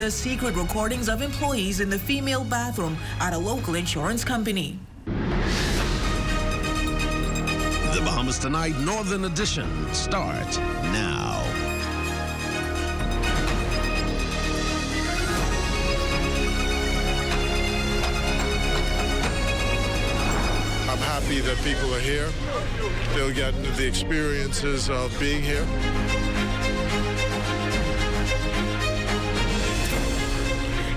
The secret recordings of employees in the female bathroom at a local insurance company. The Bahamas Tonight Northern Edition starts now. I'm happy that people are here. They'll get into the experiences of being here.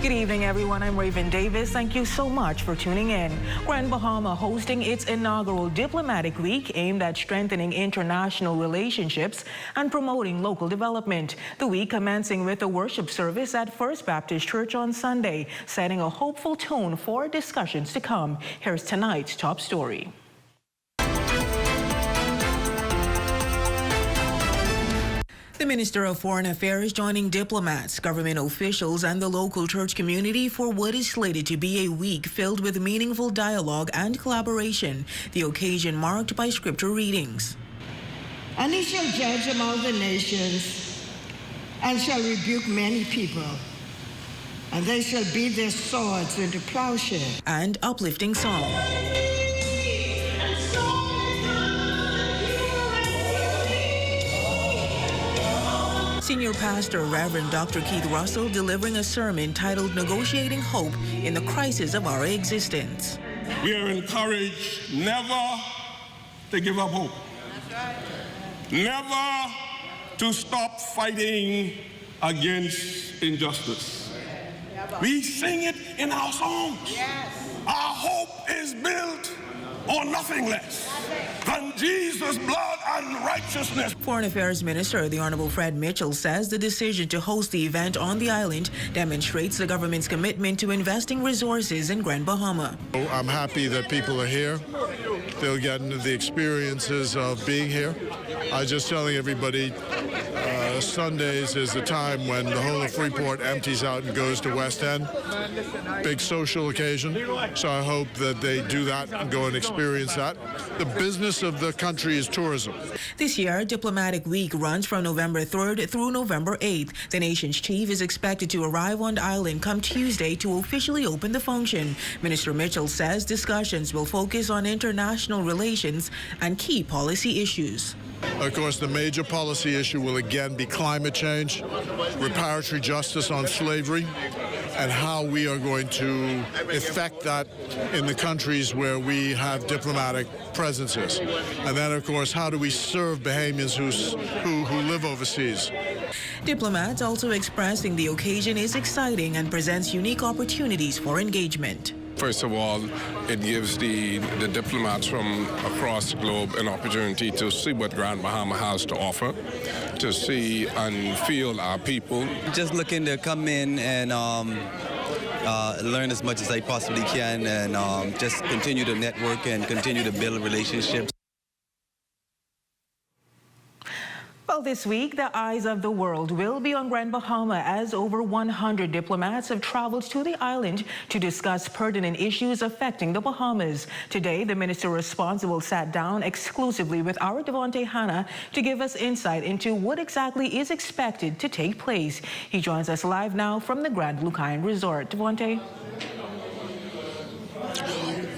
Good evening, everyone. I'm Raven Davis. Thank you so much for tuning in. Grand Bahama hosting its inaugural Diplomatic Week aimed at strengthening international relationships and promoting local development. The week commencing with a worship service at First Baptist Church on Sunday, setting a hopeful tone for discussions to come. Here's tonight's top story. The Minister of Foreign Affairs joining diplomats, government officials, and the local church community for what is slated to be a week filled with meaningful dialogue and collaboration. The occasion marked by scripture readings. And he shall judge among the nations, and shall rebuke many people, and they shall beat their swords into plowshares. And uplifting song. Senior Pastor Reverend Dr. Keith Russell delivering a sermon titled Negotiating Hope in the Crisis of Our Existence. We are encouraged never to give up hope. Never to stop fighting against injustice. We sing it in our songs. Our hope is built on nothing less than Jesus' blood and righteousness. Foreign Affairs Minister, the Honorable Fred Mitchell, says the decision to host the event on the island demonstrates the government's commitment to investing resources in Grand Bahama. I'm happy that people are here. They'll get into the experiences of being here. I was just telling everybody, Sundays is the time when the whole of Freeport empties out and goes to West End. Big social occasion. So I hope that they do that and go and experience that. The business of the country is tourism. This year, Diplomatic Week runs from November 3rd through November 8th. The nation's chief is expected to arrive on the island come Tuesday to officially open the function. Minister Mitchell says discussions will focus on international relations and key policy issues. Of course, the major policy issue will again be climate change, reparatory justice on slavery, and how we are going to effect that in the countries where we have diplomatic presences. And then, of course, how do we serve Bahamians who live overseas? Diplomats also expressing the occasion is exciting and presents unique opportunities for engagement. First of all, it gives the diplomats from across the globe an opportunity to see what Grand Bahama has to offer, to see and feel our people. Just looking to come in and learn as much as I possibly can and just continue to network and continue to build relationships. Well, this week, the eyes of the world will be on Grand Bahama as over 100 diplomats have traveled to the island to discuss pertinent issues affecting the Bahamas. Today, the minister responsible sat down exclusively with our Devontae Hanna to give us insight into what exactly is expected to take place. He joins us live now from the Grand Lucayan Resort. Devontae.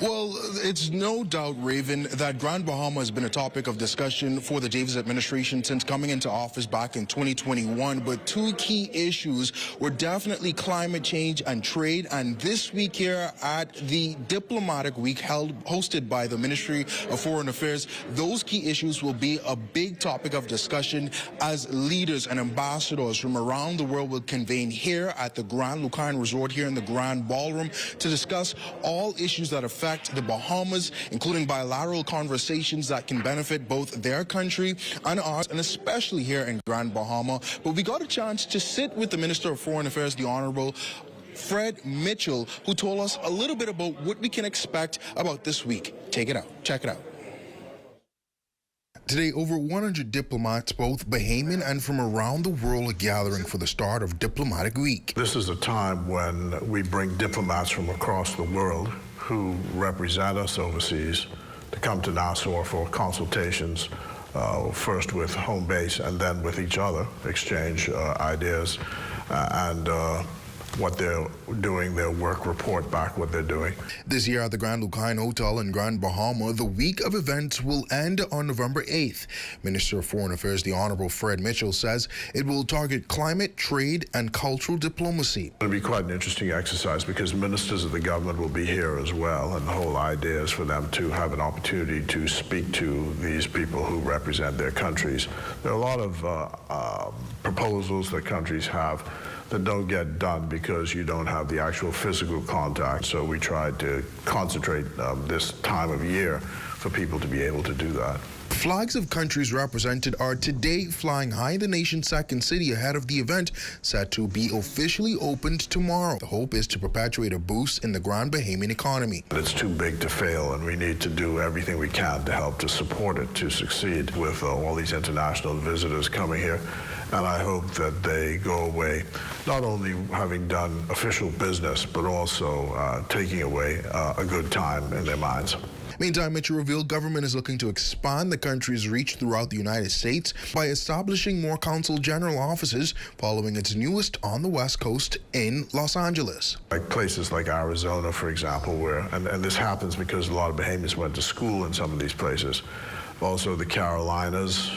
Well, it's no doubt, Raven, that Grand Bahama has been a topic of discussion for the Davis administration since coming into office back in 2021. But two key issues were definitely climate change and trade. And this week here at the Diplomatic Week hosted by the Ministry of Foreign Affairs, those key issues will be a big topic of discussion as leaders and ambassadors from around the world will convene here at the Grand Lucayan Resort here in the Grand Ballroom to discuss all issues that affect the Bahamas, including bilateral conversations that can benefit both their country and ours, and especially here in Grand Bahama. But we got a chance to sit with the Minister of Foreign Affairs, the Honorable Fred Mitchell, who told us a little bit about what we can expect about this week. Check it out. Today, over 100 diplomats, both Bahamian and from around the world, are gathering for the start of Diplomatic Week. This is a time when we bring diplomats from across the world who represent us overseas to come to Nassau for consultations, first with home base and then with each other, exchange ideas and what they're doing, their work, report back what they're doing. This year at the Grand Lucine Hotel in Grand Bahama, the week of events will end on November 8th. Minister of Foreign Affairs, the Honorable Fred Mitchell, says it will target climate, trade, and cultural diplomacy. It'll be quite an interesting exercise because ministers of the government will be here as well, and the whole idea is for them to have an opportunity to speak to these people who represent their countries. There are a lot of proposals that countries have that don't get done because you don't have the actual physical contact. So we tried to concentrate this time of year for people to be able to do that. Flags of countries represented are today flying high in the nation's second city ahead of the event set to be officially opened tomorrow. The hope is to perpetuate a boost in the Grand Bahamian economy. It's too big to fail, and we need to do everything we can to help to support it to succeed with all these international visitors coming here. And I hope that they go away not only having done official business, but also taking away a good time in their minds. Meantime, Mitchell revealed government is looking to expand the country's reach throughout the United States by establishing more consul general offices following its newest on the West Coast in Los Angeles. Like places like Arizona, for example, where, and this happens because a lot of Bahamians went to school in some of these places. Also the Carolinas,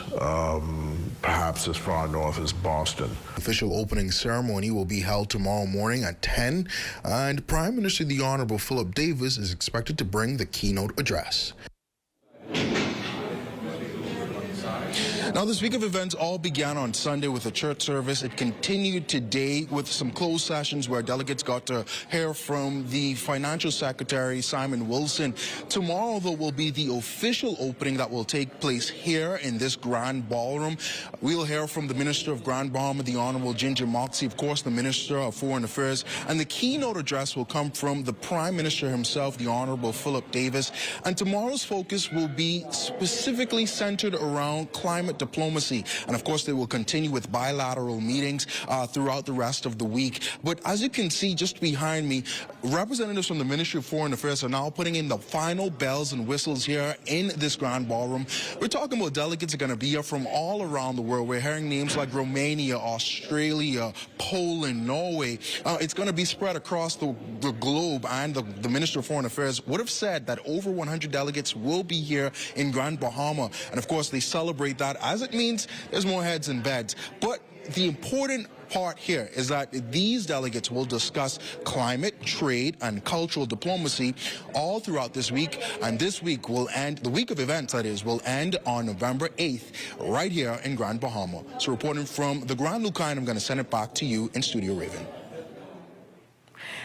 perhaps as far north as Boston. Official opening ceremony will be held tomorrow morning at 10, and Prime Minister the Honorable Philip Davis is expected to bring the keynote address. Now, this week of events all began on Sunday with a church service. It continued today with some closed sessions where delegates got to hear from the Financial Secretary, Simon Wilson. Tomorrow, though, will be the official opening that will take place here in this grand ballroom. We'll hear from the Minister of Grand Bahama, the Honorable Ginger Moxie, of course, the Minister of Foreign Affairs, and the keynote address will come from the Prime Minister himself, the Honorable Philip Davis. And tomorrow's focus will be specifically centered around climate diplomacy. And of course, they will continue with bilateral meetings throughout the rest of the week. But as you can see just behind me, representatives from the Ministry of Foreign Affairs are now putting in the final bells and whistles here in this grand ballroom. We're talking about delegates are going to be here from all around the world. We're hearing names like Romania, Australia, Poland, Norway. It's going to be spread across the globe, and the Minister of Foreign Affairs would have said that over 100 delegates will be here in Grand Bahama. And of course, they celebrate that as it means there's more heads in beds. But the important part here is that these delegates will discuss climate, trade, and cultural diplomacy all throughout this week. And this week will end, the week of events, that is, will end on November 8th, right here in Grand Bahama. So reporting from the Grand Lucine, I'm going to send it back to you in Studio Raven.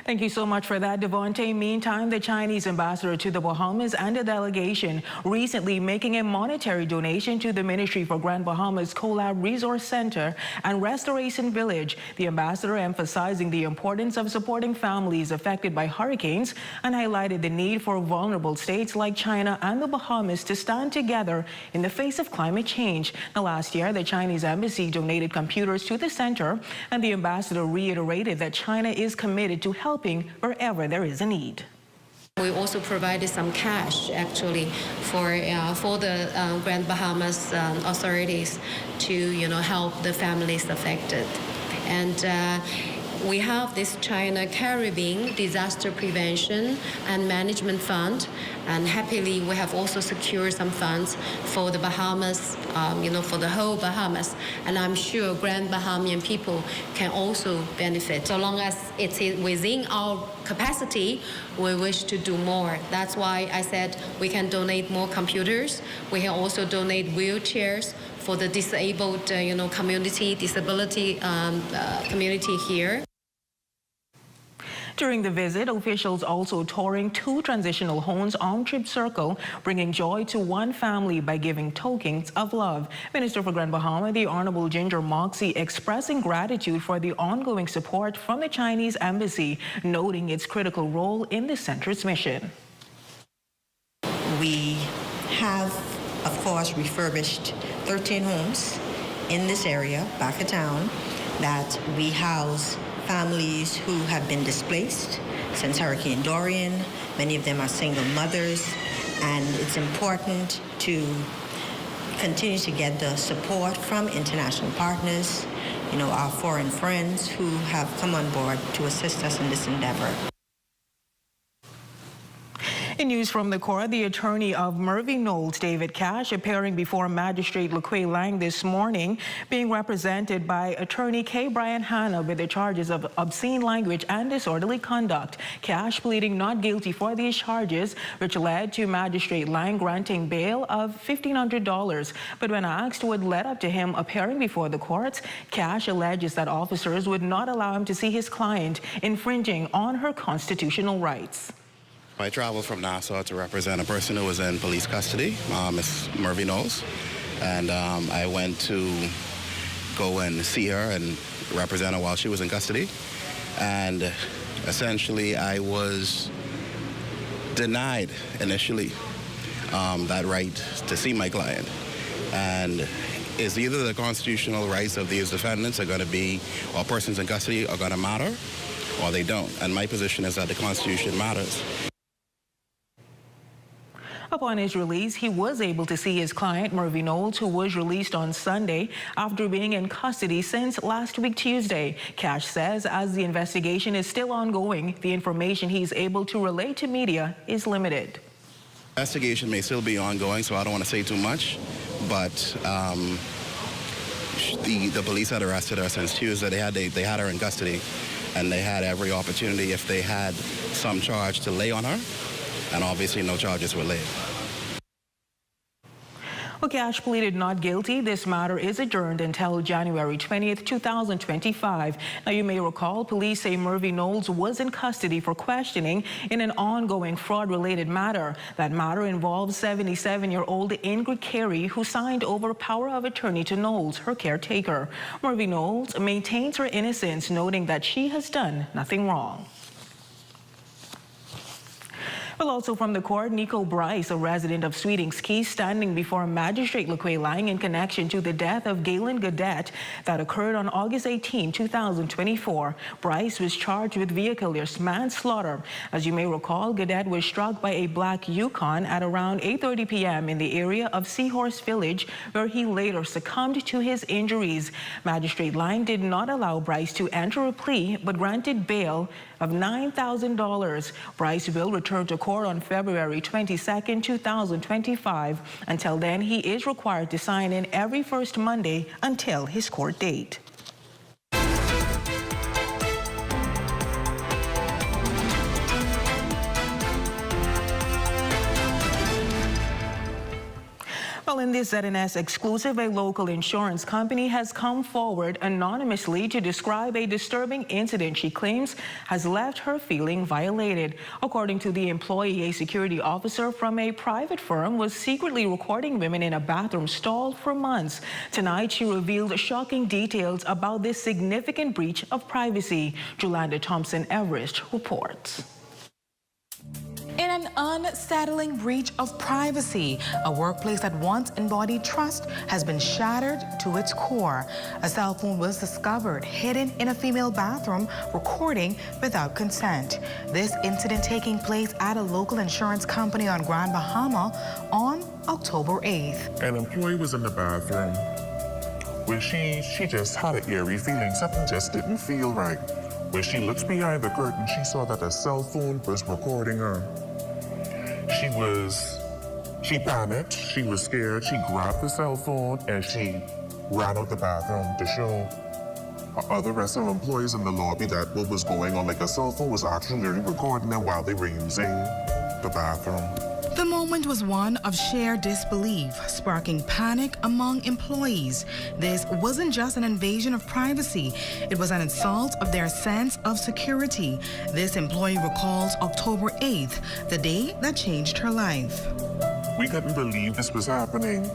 Thank you so much for that, Devontae. Meantime, the Chinese ambassador to the Bahamas and a delegation recently making a monetary donation to the Ministry for Grand Bahama's Collab Resource Center and Restoration Village. The ambassador emphasizing the importance of supporting families affected by hurricanes and highlighted the need for vulnerable states like China and the Bahamas to stand together in the face of climate change. Now, last year, the Chinese embassy donated computers to the center, and the ambassador reiterated that China is committed to helping wherever there is a need. We also provided some cash, actually, for the Grand Bahamas authorities to, help the families affected. And we have this China Caribbean Disaster Prevention and Management Fund, and happily we have also secured some funds for the Bahamas, for the whole Bahamas, and I'm sure Grand Bahamian people can also benefit. So long as it's within our capacity, we wish to do more. That's why I said we can donate more computers. We can also donate wheelchairs for the disabled, disability community here. During the visit, officials also touring 2 transitional homes on Trip Circle, bringing joy to one family by giving tokens of love. Minister for Grand Bahama, the Honorable Ginger Moxie, expressing gratitude for the ongoing support from the Chinese embassy, noting its critical role in the center's mission. We have, of course, refurbished 13 homes in this area, back of town, that we house families who have been displaced since Hurricane Dorian. Many of them are single mothers, and it's important to continue to get the support from international partners our foreign friends who have come on board to assist us in this endeavor. In news from the court, the attorney of Murphy Knowles, David Cash, appearing before Magistrate LaQuay Lang this morning, being represented by attorney K. Brian Hanna with the charges of obscene language and disorderly conduct. Cash pleading not guilty for these charges, which led to Magistrate Lang granting bail of $1,500. But when asked what led up to him appearing before the courts, Cash alleges that officers would not allow him to see his client, infringing on her constitutional rights. I traveled from Nassau to represent a person who was in police custody, Miss Murphy Knowles, and I went to go and see her and represent her while she was in custody, and essentially I was denied initially that right to see my client, and it's either the constitutional rights of these defendants are going to be, or persons in custody are going to matter, or they don't, and my position is that the Constitution matters. Upon his release, he was able to see his client, Murphy Knowles, who was released on Sunday after being in custody since last week Tuesday. Cash says as the investigation is still ongoing, the information he's able to relate to media is limited. Investigation may still be ongoing, so I don't want to say too much, but the police had arrested her since Tuesday. They had her in custody, and they had every opportunity, if they had some charge, to lay on her. And obviously no charges were laid. Well, Cash pleaded not guilty. This matter is adjourned until January 20th, 2025. Now, you may recall, police say Murphy Knowles was in custody for questioning in an ongoing fraud-related matter. That matter involves 77-year-old Ingrid Carey, who signed over power of attorney to Knowles, her caretaker. Murphy Knowles maintains her innocence, noting that she has done nothing wrong. Well, also from the court, Nico Bryce, a resident of Sweetings Key, standing before Magistrate LaQuay Lang in connection to the death of Galen Gadet that occurred on August 18, 2024. Bryce was charged with vehicular manslaughter. As you may recall, Gadet was struck by a black Yukon at around 8:30 p.m. in the area of Seahorse Village, where he later succumbed to his injuries. Magistrate Lang did not allow Bryce to enter a plea, but granted bail of $9,000. Bryce will return to court on February 22, 2025. Until then, he is required to sign in every first Monday until his court date. Well, in this ZNS exclusive, a local insurance company has come forward anonymously to describe a disturbing incident she claims has left her feeling violated. According to the employee, a security officer from a private firm was secretly recording women in a bathroom stall for months. Tonight, she revealed shocking details about this significant breach of privacy. Jolanda Thompson-Everest reports. In an unsettling breach of privacy, a workplace that once embodied trust has been shattered to its core. A cell phone was discovered hidden in a female bathroom, recording without consent. This incident taking place at a local insurance company on Grand Bahama on October 8th. An employee was in the bathroom where she just had an eerie feeling. Something just didn't feel right. When she looked behind the curtain, she saw that a cell phone was recording her. She panicked, she was scared, she grabbed the cell phone and she ran out the bathroom to show other rest of employees in the lobby that what was going on, like a cell phone was actually recording them while they were using the bathroom. The moment was one of shared disbelief, sparking panic among employees. This wasn't just an invasion of privacy, it was an assault of their sense of security. This employee recalls October 8th, the day that changed her life. We couldn't believe this was happening.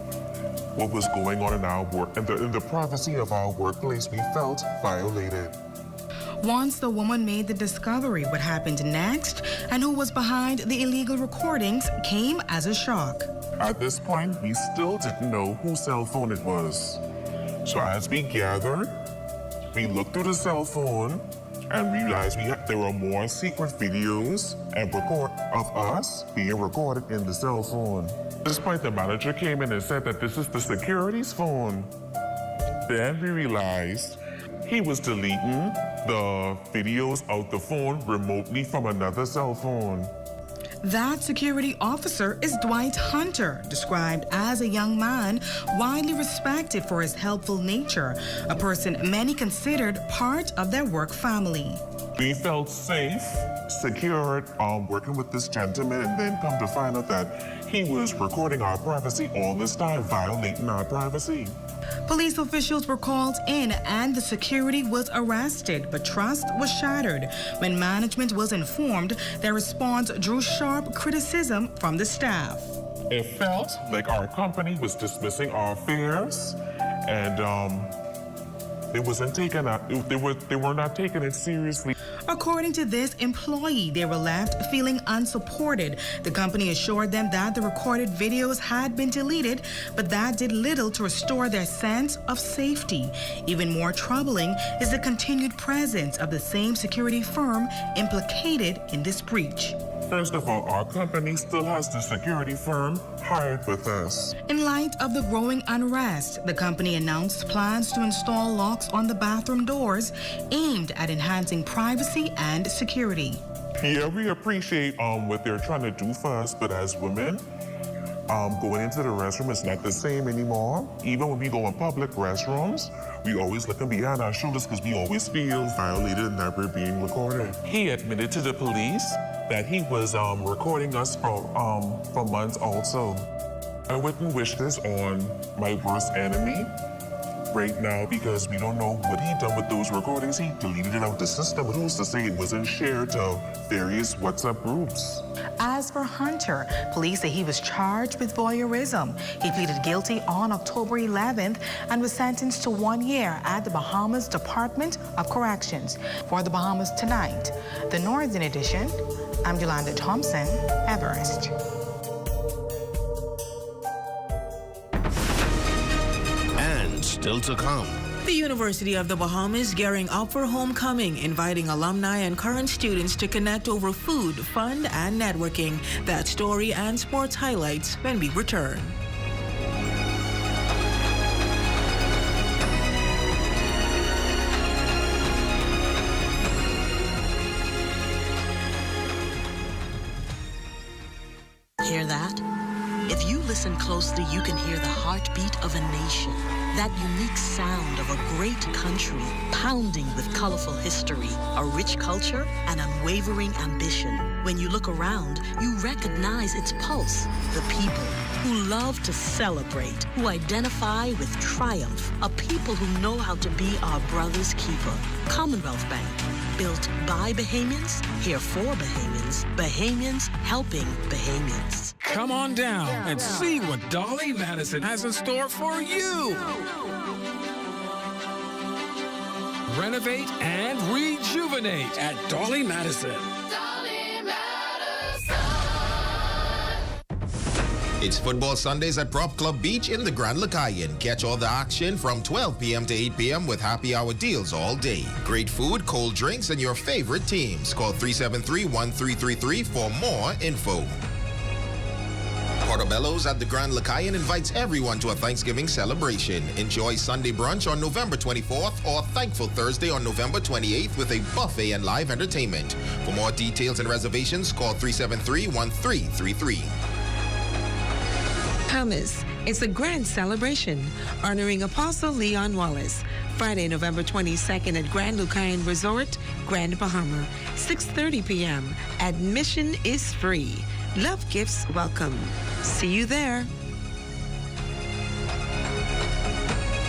What was going on in our work, and in the privacy of our workplace, we felt violated. Once the woman made the discovery, what happened next and who was behind the illegal recordings came as a shock. At this point, we still didn't know whose cell phone it was. So as we gathered, we looked through the cell phone and realized there were more secret videos and of us being recorded in the cell phone. At this point, the manager came in and said that this is the security's phone. Then we realized he was deleting the videos out the phone remotely from another cell phone. That security officer is Dwight Hunter, described as a young man widely respected for his helpful nature, a person many considered part of their work family. We felt safe, secured, working with this gentleman, and then come to find out that he was recording our privacy all this time, violating our privacy. Police officials were called in and the security was arrested, but trust was shattered. When management was informed, their response drew sharp criticism from the staff. It felt like our company was dismissing our affairs, and they were not taking it seriously. According to this employee, they were left feeling unsupported. The company assured them that the recorded videos had been deleted, but that did little to restore their sense of safety. Even more troubling is the continued presence of the same security firm implicated in this breach. First of all, our company still has the security firm hired with us. In light of the growing unrest, the company announced plans to install locks on the bathroom doors aimed at enhancing privacy and security. Yeah, we appreciate what they're trying to do for us, but as women, going into the restroom is not the same anymore. Even when we go in public restrooms, we always looking behind our shoulders because we always feel violated and that we're being recorded. He admitted to the police that he was recording us for months also. I wouldn't wish this on my worst enemy right now because we don't know what he done with those recordings. He deleted it out the system, but who's to say it wasn't shared to various WhatsApp groups? As for Hunter, police say he was charged with voyeurism. He pleaded guilty on October 11th and was sentenced to 1 year at the Bahamas Department of Corrections. For the Bahamas Tonight, the Northern Edition, I'm Yolanda Thompson, Everest. And still to come. The University of the Bahamas gearing up for homecoming, inviting alumni and current students to connect over food, fun, and networking. That story and sports highlights when we return. Hear that? If you listen closely, you can hear the heartbeat of a nation. That unique sound of a great country pounding with colorful history, a rich culture, and unwavering ambition. When you look around, you recognize its pulse, the people who love to celebrate, who identify with triumph, a people who know how to be our brother's keeper. Commonwealth Bank, built by Bahamians, here for Bahamians, Bahamians helping Bahamians. Come on down and see what Dolly Madison has in store for you. Renovate and rejuvenate at Dolly Madison. It's Football Sundays at Prop Club Beach in the Grand Lacayan. Catch all the action from 12 p.m. to 8 p.m. with happy hour deals all day. Great food, cold drinks, and your favorite teams. Call 373-1333 for more info. Portobello's at the Grand Lacayan invites everyone to a Thanksgiving celebration. Enjoy Sunday brunch on November 24th or Thankful Thursday on November 28th with a buffet and live entertainment. For more details and reservations, call 373-1333. Bahamas. It's a grand celebration honoring Apostle Leon Wallace. Friday, November 22nd at Grand Lucayan Resort, Grand Bahama, 6:30 p.m. Admission is free. Love gifts welcome. See you there.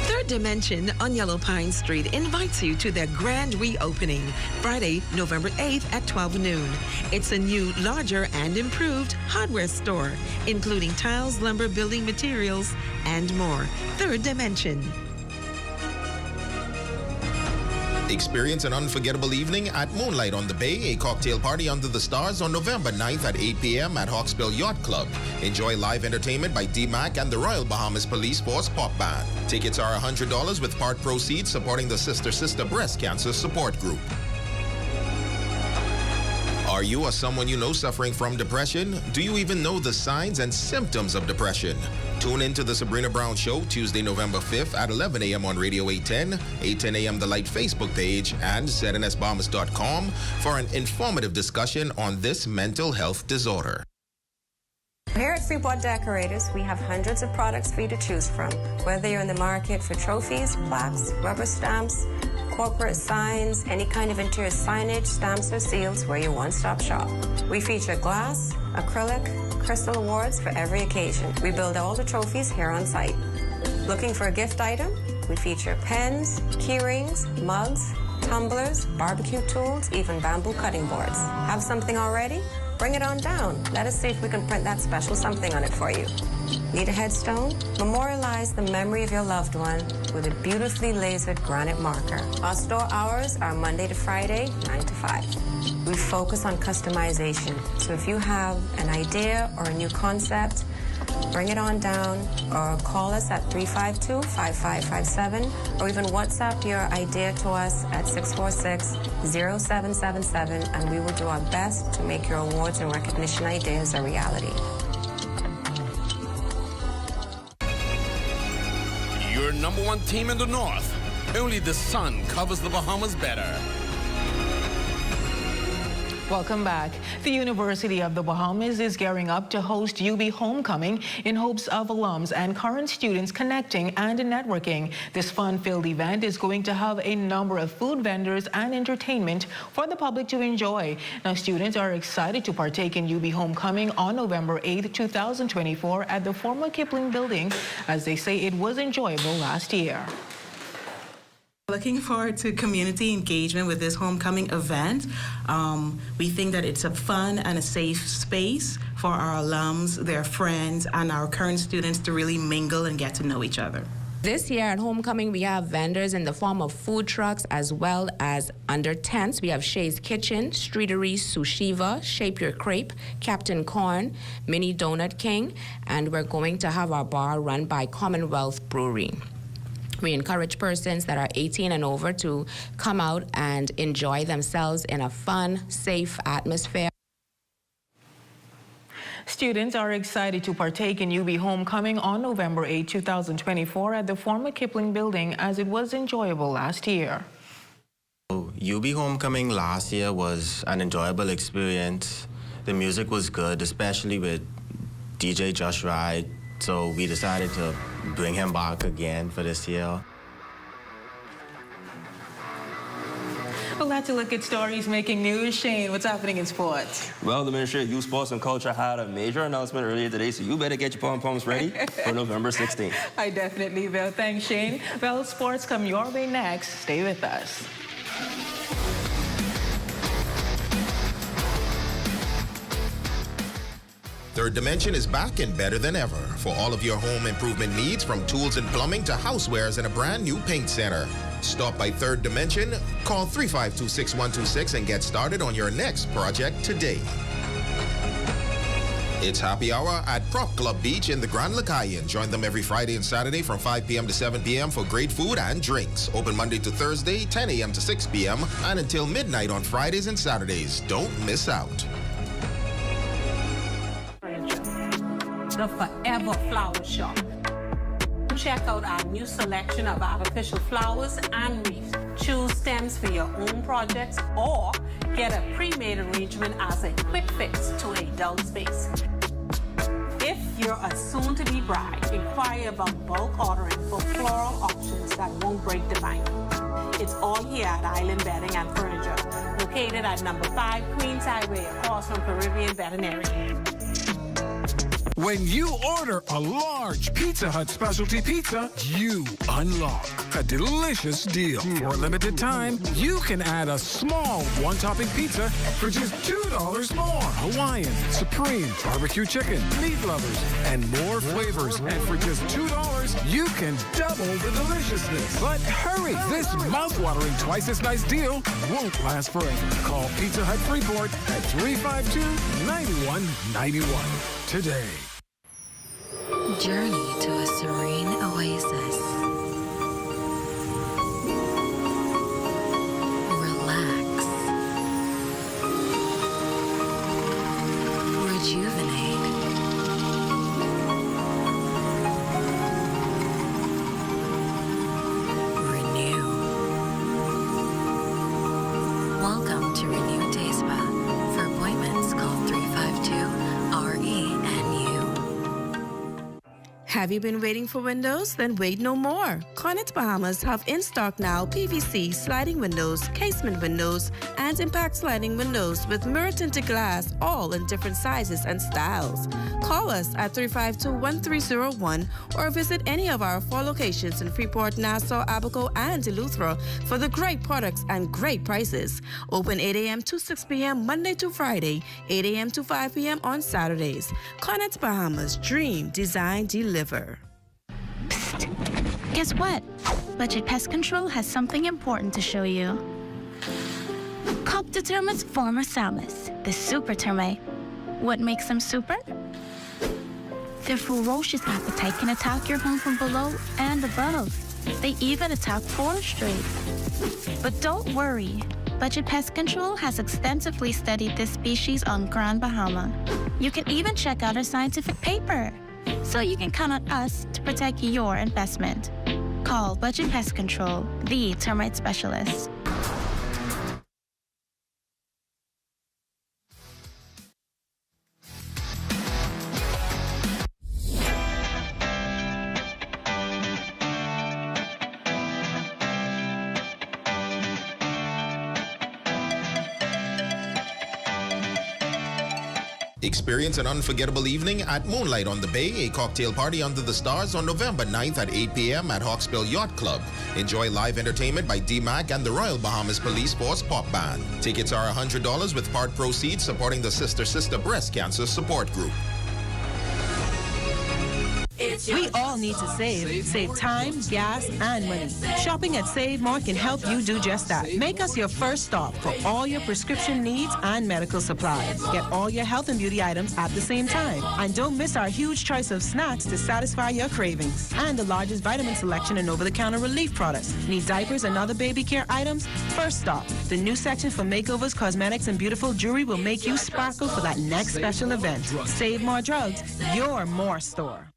Third Dimension on Yellow Pine Street invites you to their grand reopening Friday, November 8th at 12 noon. It's a new, larger, and improved hardware store, including tiles, lumber, building materials, and more. Third Dimension. Experience an unforgettable evening at Moonlight on the Bay, a cocktail party under the stars on November 9th at 8 p.m. at Hawksbill Yacht Club. Enjoy live entertainment by D-Mac and the Royal Bahamas Police Force Pop Band. Tickets are $100 with part proceeds supporting the Sister Breast Cancer Support Group. Are you or someone you know suffering from depression? Do you even know the signs and symptoms of depression? Tune in to the Sabrina Brown Show Tuesday, November 5th at 11 a.m. on Radio 810, 810 a.m. The Light Facebook page, and ZNSBahamas.com for an informative discussion on this mental health disorder. Here at Freeport Decorators, we have hundreds of products for you to choose from. Whether you're in the market for trophies, plaques, rubber stamps, corporate signs, any kind of interior signage, stamps, or seals, we're your one-stop shop. We feature glass, acrylic, crystal awards for every occasion. We build all the trophies here on site. Looking for a gift item? We feature pens, key rings, mugs, tumblers, barbecue tools, even bamboo cutting boards. Have something already? Bring it on down. Let us see if we can print that special something on it for you. Need a headstone? Memorialize the memory of your loved one with a beautifully lasered granite marker. Our store hours are Monday to Friday, 9 to 5. We focus on customization. So if you have an idea or a new concept, bring it on down or call us at 352-5557 or even WhatsApp your idea to us at 646-0777 and we will do our best to make your awards and recognition ideas a reality. Your number one team in the North. Only the sun covers the Bahamas better. Welcome back. The University of the Bahamas is gearing up to host UB Homecoming in hopes of alums and current students connecting and networking. This fun-filled event is going to have a number of food vendors and entertainment for the public to enjoy. Now, students are excited to partake in UB Homecoming on November 8, 2024 at the former Kipling building, as they say it was enjoyable last year. Looking forward to community engagement with this homecoming event. We think that it's a fun and a safe space for our alums, their friends, and our current students to really mingle and get to know each other. This year at Homecoming, we have vendors in the form of food trucks as well as under tents. We have Shay's Kitchen, Streetery, Sushiva, Shape Your Crepe, Captain Corn, Mini Donut King, and we're going to have our bar run by Commonwealth Brewery. We encourage persons that are 18 and over to come out and enjoy themselves in a fun, safe atmosphere. Students are excited to partake in UB Homecoming on November 8, 2024 at the former Kipling building, as it was enjoyable last year. UB Homecoming last year was an enjoyable experience. The music was good, especially with DJ Josh Ride, so we decided to bring him back again for this year. Well, that's a look at stories making news. Shane, what's happening in sports? Well, the Ministry of Youth, Sports and Culture had a major announcement earlier today, so you better get your pom-poms ready for November 16th. I definitely will. Thanks, Shane. Well, sports come your way next. Stay with us. Third Dimension is back and better than ever for all of your home improvement needs, from tools and plumbing to housewares and a brand new paint center. Stop by Third Dimension, call 352-6126 and get started on your next project today. It's happy hour at Prop Club Beach in the Grand Lacayan. Join them every Friday and Saturday from 5 p.m. to 7 p.m. for great food and drinks. Open Monday to Thursday, 10 a.m. to 6 p.m. and until midnight on Fridays and Saturdays. Don't miss out. The Forever Flower Shop. Check out our new selection of artificial flowers and wreaths. Choose stems for your own projects or get a pre-made arrangement as a quick fix to a dull space. If you're a soon-to-be bride, inquire about bulk ordering for floral options that won't break the bank. It's all here at Island Bedding and Furniture, located at number 5 Queens Highway across from Caribbean Veterinary. When you order a large Pizza Hut specialty pizza, you unlock a delicious deal. For a limited time, you can add a small one-topping pizza for just $2 more. Hawaiian, Supreme, barbecue chicken, meat lovers, and more flavors. And for just $2, you can double the deliciousness. But hurry, this mouth-watering twice as nice deal won't last forever. Call Pizza Hut Freeport at 352-9191 today. Journey to a serene oasis. Relax. Have you been waiting for windows? Then wait no more. Grand Bahamas have in stock now PVC sliding windows, casement windows, and impact sliding windows with mirror tinted glass, all in different sizes and styles. Call us at 352-1301 or visit any of our 4 locations in Freeport, Nassau, Abaco, and Eleuthera for the great products and great prices. Open 8 a.m. to 6 p.m. Monday to Friday, 8 a.m. to 5 p.m. on Saturdays. Grand Bahamas, dream, design, deliver. Psst. Guess what? Budget Pest Control has something important to show you. Coptic termites formisalis, the super termite. What makes them super? Their ferocious appetite can attack your home from below and above. They even attack forestry. But don't worry. Budget Pest Control has extensively studied this species on Grand Bahama. You can even check out our scientific paper. So you can count on us to protect your investment. Call Budget Pest Control, the termite specialist. Experience an unforgettable evening at Moonlight on the Bay, a cocktail party under the stars on November 9th at 8 p.m. at Hawksbill Yacht Club. Enjoy live entertainment by D-Mac and the Royal Bahamas Police Force Pop Band. Tickets are $100 with part proceeds supporting the Sister Breast Cancer Support Group. We all need to save. Save time, gas, and money. Shopping at Save More can help you do just that. Make us your first stop for all your prescription needs and medical supplies. Get all your health and beauty items at the same time. And don't miss our huge choice of snacks to satisfy your cravings. And the largest vitamin selection and over-the-counter relief products. Need diapers and other baby care items? First stop. The new section for makeovers, cosmetics, and beautiful jewelry will make you sparkle for that next special event. Save More Drugs, your more store.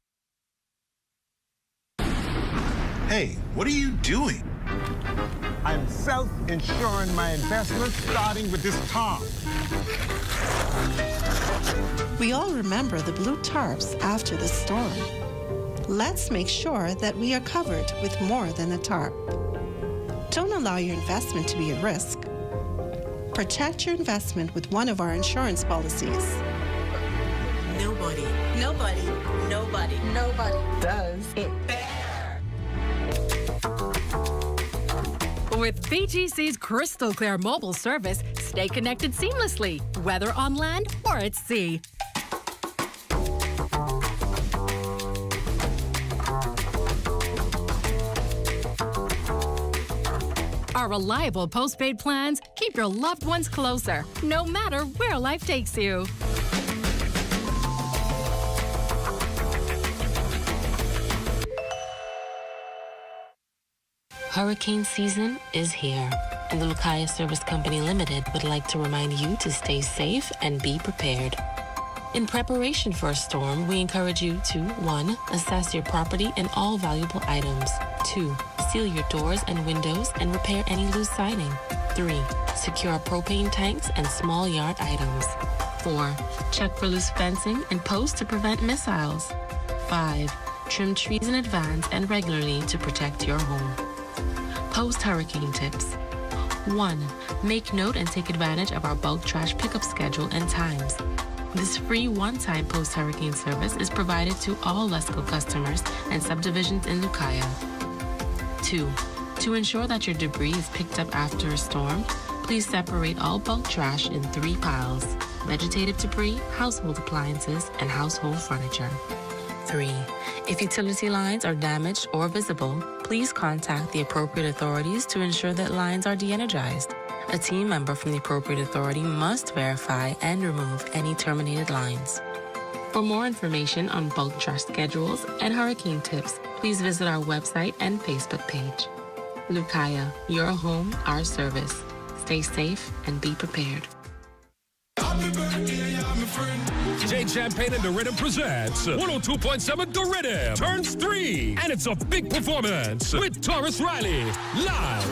Hey, what are you doing? I'm self-insuring my investments, starting with this tarp. We all remember the blue tarps after the storm. Let's make sure that we are covered with more than a tarp. Don't allow your investment to be at risk. Protect your investment with one of our insurance policies. Nobody does it. With BGC's crystal clear mobile service, stay connected seamlessly, whether on land or at sea. Our reliable postpaid plans keep your loved ones closer, no matter where life takes you. Hurricane season is here, and the Lucaya Service Company Limited would like to remind you to stay safe and be prepared. In preparation for a storm, we encourage you to 1. Assess your property and all valuable items. 2. Seal your doors and windows and repair any loose siding. 3. Secure propane tanks and small yard items. 4. Check for loose fencing and posts to prevent missiles. 5. Trim trees in advance and regularly to protect your home. Post-hurricane tips. 1. Make note and take advantage of our bulk trash pickup schedule and times. This free one-time post-hurricane service is provided to all Lesco customers and subdivisions in Lucaya. 2. To ensure that your debris is picked up after a storm, please separate all bulk trash in 3 piles: vegetative debris, household appliances, and household furniture. 3. If utility lines are damaged or visible, please contact the appropriate authorities to ensure that lines are de-energized. A team member from the appropriate authority must verify and remove any terminated lines. For more information on bulk trash schedules and hurricane tips, please visit our website and Facebook page. Lucaya, your home, our service. Stay safe and be prepared. Jade Champagne and The Rhythm presents 102.7 The Rhythm turns 3, and it's a big performance with Taurus Riley live.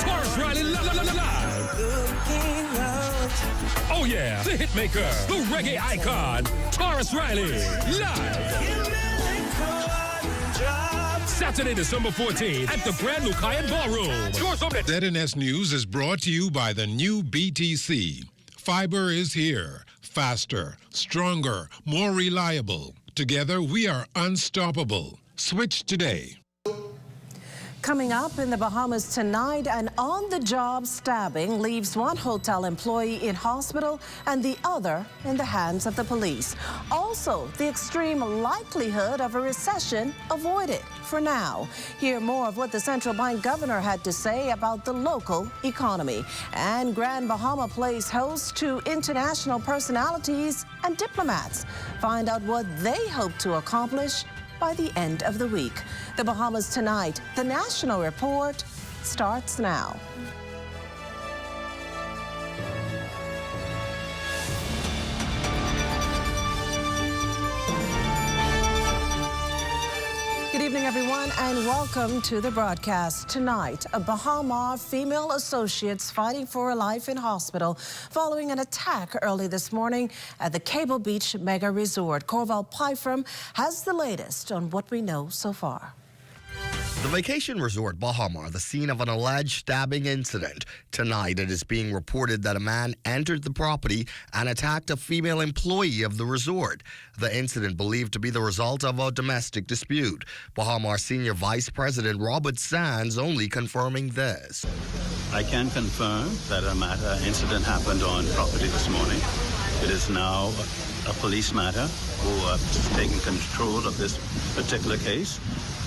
Taurus Riley live. Oh yeah, the hitmaker, the reggae icon, Taurus Riley, live. Saturday, December 14th at the Grand Ballroom. ZNS News is brought to you by the new BTC. Fiber is here. Faster, stronger, more reliable. Together, we are unstoppable. Switch today. Coming up in the Bahamas tonight, an on-the-job stabbing leaves one hotel employee in hospital and the other in the hands of the police. Also, the extreme likelihood of a recession avoided for now. Hear more of what the central bank governor had to say about the local economy. And Grand Bahama plays host to international personalities and diplomats. Find out what they hope to accomplish by the end of the week. The Bahamas tonight, the National Report starts now. Good evening, everyone, and welcome to the broadcast. Tonight, a Bahama female associates fighting for her life in hospital following an attack early this morning at the Cable Beach Mega Resort. Corval Pyfram has the latest on what we know so far. The vacation resort Bahama, the scene of an alleged stabbing incident. Tonight, it is being reported that a man entered the property and attacked a female employee of the resort. The incident believed to be the result of a domestic dispute. Bahama Senior Vice President Robert Sands only confirming this. I can confirm that an incident happened on property this morning. It is now a police matter who have taken control of this particular case.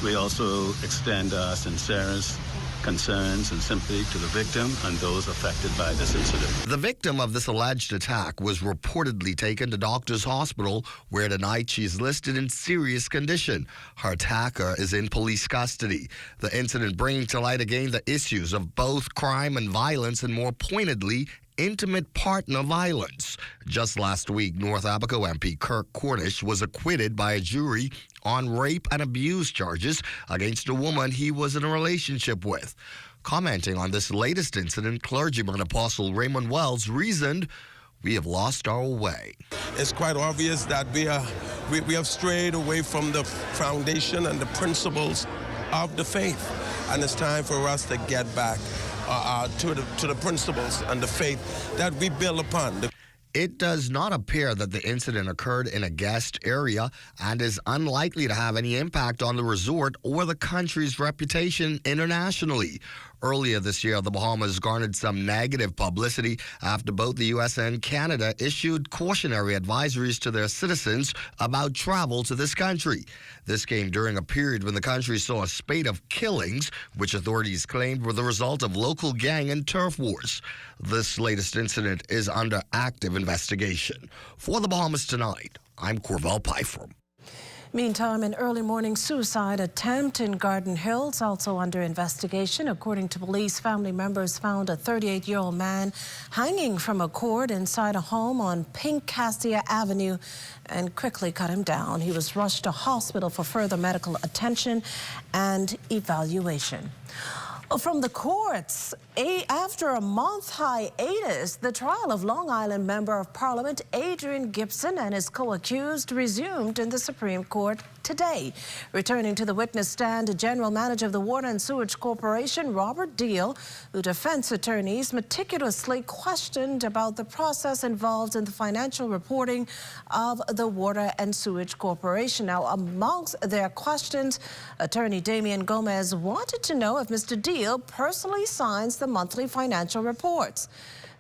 We also extend our sincerest concerns and sympathy to the victim and those affected by this incident. The victim of this alleged attack was reportedly taken to Doctors Hospital, where tonight she's listed in serious condition. Her attacker is in police custody. The incident bringing to light again the issues of both crime and violence, and more pointedly, intimate partner violence. Just last week, North Abaco MP Kirk Cornish was acquitted by a jury on rape and abuse charges against a woman he was in a relationship with. Commenting on this latest incident, clergyman Apostle Raymond Wells reasoned, "We have lost our way." It's quite obvious that we have strayed away from the foundation and the principles of the faith, and it's time for us to get back to the principles and the faith that we build upon. It does not appear that the incident occurred in a guest area and is unlikely to have any impact on the resort or the country's reputation internationally. Earlier this year, the Bahamas garnered some negative publicity after both the U.S. and Canada issued cautionary advisories to their citizens about travel to this country. This came during a period when the country saw a spate of killings, which authorities claimed were the result of local gang and turf wars. This latest incident is under active investigation. For the Bahamas Tonight, I'm Corval Pyfram. Meantime, an early morning suicide attempt in Garden Hills also under investigation. According to police, family members found a 38-year-old man hanging from a cord inside a home on Pink Cassia Avenue and quickly cut him down. He was rushed to hospital for further medical attention and evaluation. From the courts, after a month hiatus, the trial of Long Island Member of Parliament Adrian Gibson and his co-accused resumed in the Supreme Court today. Returning to the witness stand, General Manager of the Water and Sewage Corporation, Robert Deal, who defense attorneys meticulously questioned about the process involved in the financial reporting of the Water and Sewage Corporation. Now, amongst their questions, attorney Damian Gomez wanted to know if Mr. Deal personally signs the monthly financial reports.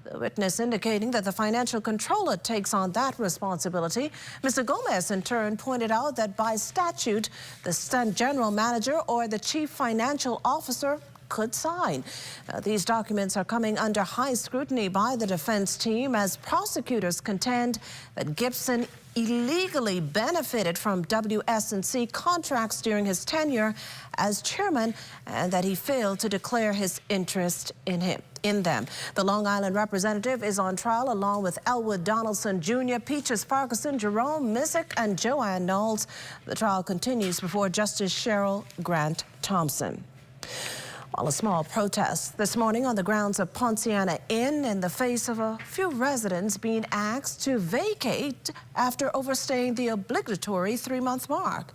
The witness indicating that the financial controller takes on that responsibility. Mr. Gomez, in turn, pointed out that by statute, the general manager or the chief financial officer could sign. These documents are coming under high scrutiny by the defense team as prosecutors contend that Gibson illegally benefited from WS&C contracts during his tenure as chairman and that he failed to declare his interest in them. The Long Island representative is on trial along with Elwood Donaldson Jr., Peaches Parkinson, Jerome Missick, and Joanne Knowles. The trial continues before Justice Cheryl Grant Thompson. While a small protest this morning on the grounds of Poinciana Inn in the face of a few residents being asked to vacate after overstaying the obligatory 3-month mark.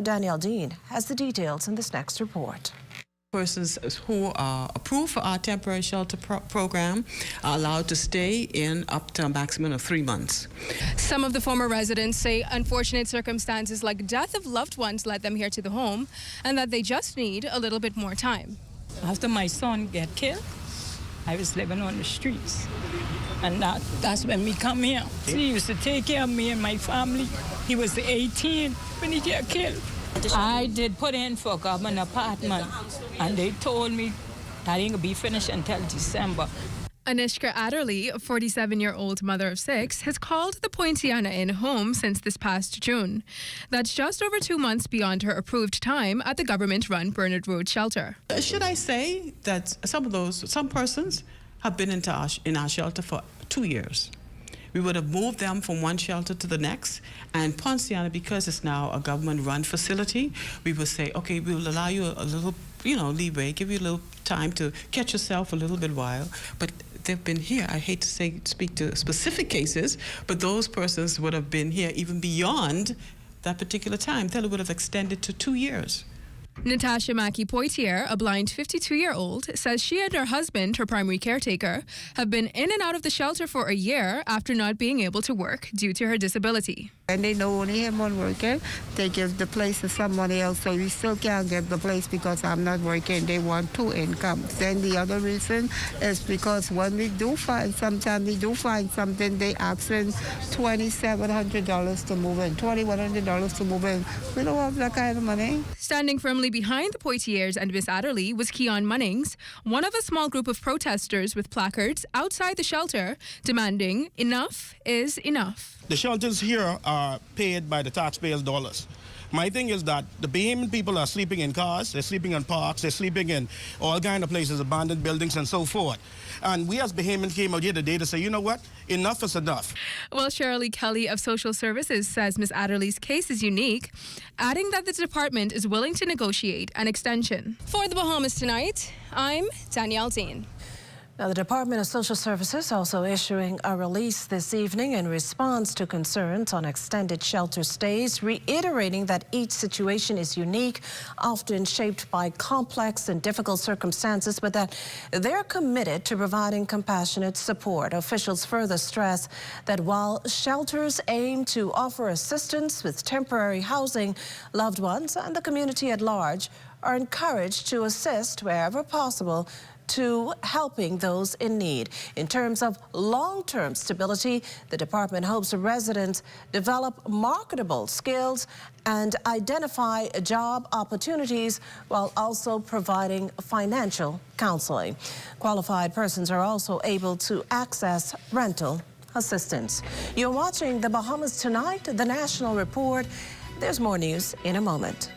Danielle Dean has the details in this next report. Persons who are approved for our temporary shelter program are allowed to stay in up to a maximum of 3 months. Some of the former residents say unfortunate circumstances like death of loved ones led them here to the home and that they just need a little bit more time. After my son get killed, I was living on the streets. And that's when we come here. He used to take care of me and my family. He was 18 when he got killed. I did put in for a government apartment, and they told me that ain't gonna be finished until December. Anishka Adderley, a 47-year-old mother of 6, has called the Poinciana Inn home since this past June. That's just over 2 months beyond her approved time at the government-run Bernard Road shelter. Should I say that some persons have been in our shelter for 2 years? We would have moved them from one shelter to the next. And Poinciana, because it's now a government-run facility, we would say, okay, we will allow you a little, leeway, give you a little time to catch yourself a little bit while. But they've been here. I hate to speak to specific cases, but those persons would have been here even beyond that particular time. Then it would have extended to 2 years. Natasha Mackey-Poitier, a blind 52-year-old, says she and her husband, her primary caretaker, have been in and out of the shelter for a year after not being able to work due to her disability. And they know only him on working, they give the place to somebody else, so we still can't get the place because I'm not working. They want 2 incomes. Then the other reason is because when we do find, sometimes we do find something, they asking $2,700 to move in, $2,100 to move in. We don't have that kind of money. Standing firmly behind the Poitiers and Miss Adderley was Keon Munnings, one of a small group of protesters with placards outside the shelter demanding enough is enough. The shelters here are paid by the taxpayers' dollars. My thing is that the Bahamian people are sleeping in cars, they're sleeping in parks, they're sleeping in all kind of places, abandoned buildings and so forth. And we as Bahamians came out here today to say, you know what, enough is enough. Well, Shirley Kelly of Social Services says Ms. Adderley's case is unique, adding that the department is willing to negotiate an extension. For the Bahamas Tonight, I'm Danielle Dean. Now, the Department of Social Services also issuing a release this evening in response to concerns on extended shelter stays, reiterating that each situation is unique, often shaped by complex and difficult circumstances, but that they're committed to providing compassionate support. Officials further stress that while shelters aim to offer assistance with temporary housing, loved ones and the community at large are encouraged to assist wherever possible to helping those in need. In terms of long-term stability, the department hopes residents develop marketable skills and identify job opportunities while also providing financial counseling. Qualified persons are also able to access rental assistance. You're watching the Bahamas Tonight, the National Report. There's more news in a moment.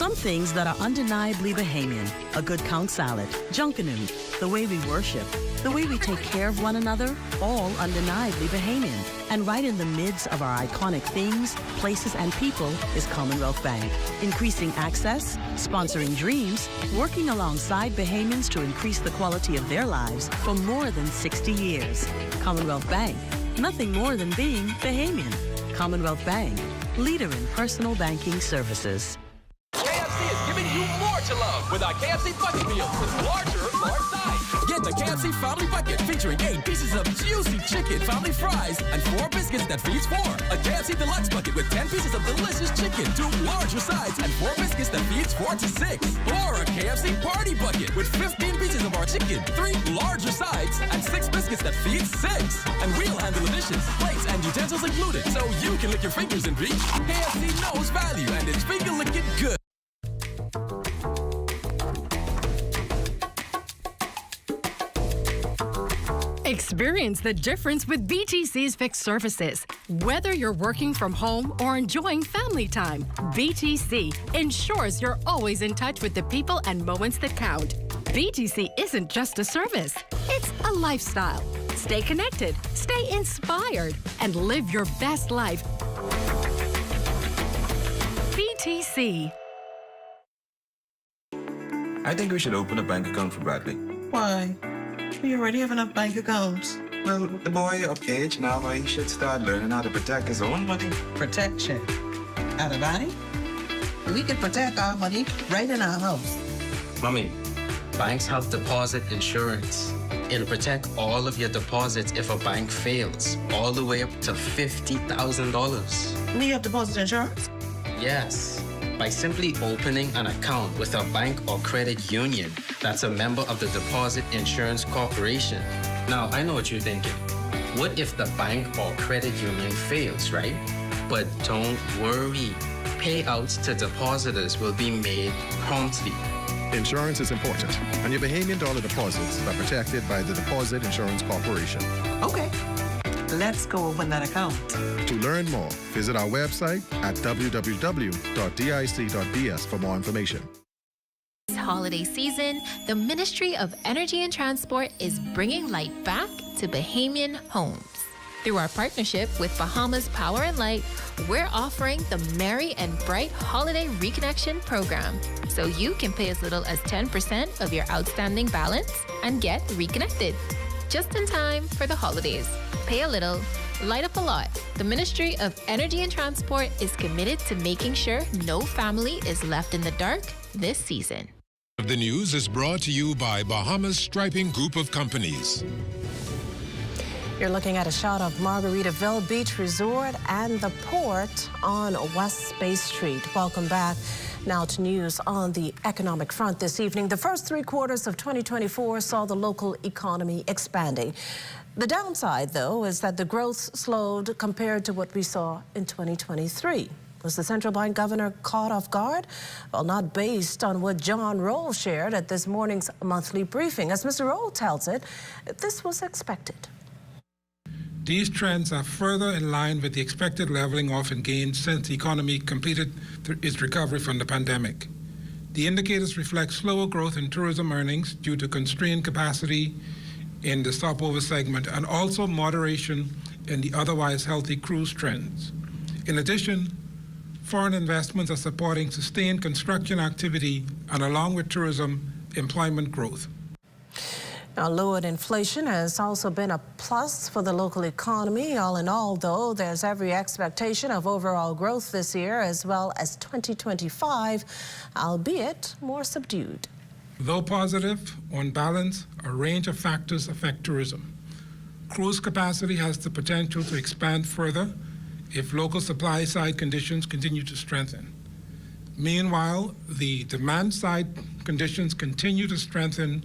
Some things that are undeniably Bahamian: a good count salad, junkanoo, the way we worship, the way we take care of one another, all undeniably Bahamian. And right in the midst of our iconic things, places, and people is Commonwealth Bank. Increasing access, sponsoring dreams, working alongside Bahamians to increase the quality of their lives for more than 60 years. Commonwealth Bank, nothing more than being Bahamian. Commonwealth Bank, leader in personal banking services. More to love with our KFC Bucket Meal with large size. Get the KFC Family Bucket featuring 8 pieces of juicy chicken, family fries, and 4 biscuits that feeds 4. A KFC Deluxe Bucket with 10 pieces of delicious chicken, 2 larger sides, and 4 biscuits that feeds 4 to 6. Or a KFC Party Bucket with 15 pieces of our chicken, 3 larger sides, and 6 biscuits that feeds 6. And we'll handle the dishes, plates, and utensils included, so you can lick your fingers and reach. KFC knows value, and it's finger licking good. Experience the difference with BTC's fixed services. Whether you're working from home or enjoying family time, BTC ensures you're always in touch with the people and moments that count. BTC isn't just a service, it's a lifestyle. Stay connected, stay inspired, and live your best life. BTC. I think we should open a bank account for Bradley. Why? We already have enough bank accounts. Well, with the boy of age now, he should start learning how to protect his own money. Protection. At a bank? We can protect our money right in our house. Mommy, banks have deposit insurance. It'll protect all of your deposits if a bank fails, all the way up to $50,000. We have deposit insurance? Yes, by simply opening an account with a bank or credit union that's a member of the Deposit Insurance Corporation. Now, I know what you're thinking. What if the bank or credit union fails, right? But don't worry. Payouts to depositors will be made promptly. Insurance is important, and your Bahamian dollar deposits are protected by the Deposit Insurance Corporation. Okay. Let's go open that account. To learn more, visit our website at www.dic.bs for more information. This holiday season, the Ministry of Energy and Transport is bringing light back to Bahamian homes. Through our partnership with Bahamas Power and Light, we're offering the Merry and Bright Holiday Reconnection Program, so you can pay as little as 10% of your outstanding balance and get reconnected. Just in time for the holidays. Pay a little, light up a lot. The Ministry of Energy and Transport is committed to making sure no family is left in the dark this season. The news is brought to you by Bahamas Striping Group of Companies. You're looking at a shot of Margaritaville Beach Resort and the port on West Bay Street. Welcome back. Now to news on the economic front this evening. The first 3 quarters of 2024 saw the local economy expanding. The downside, though, is that the growth slowed compared to what we saw in 2023. Was the central bank governor caught off guard? Well, not based on what John Roll shared at this morning's monthly briefing. As Mr. Roll tells it, this was expected. These trends are further in line with the expected leveling off in gains since the economy completed its recovery from the pandemic. The indicators reflect slower growth in tourism earnings due to constrained capacity in the stopover segment and also moderation in the otherwise healthy cruise trends. In addition, foreign investments are supporting sustained construction activity and, along with tourism, employment growth. Now, lowered inflation has also been a plus for the local economy. All in all, though, there's every expectation of overall growth this year as well as 2025, albeit more subdued. Though positive, on balance, a range of factors affect tourism. Cruise capacity has the potential to expand further if local supply-side conditions continue to strengthen. Meanwhile, the demand-side conditions continue to strengthen.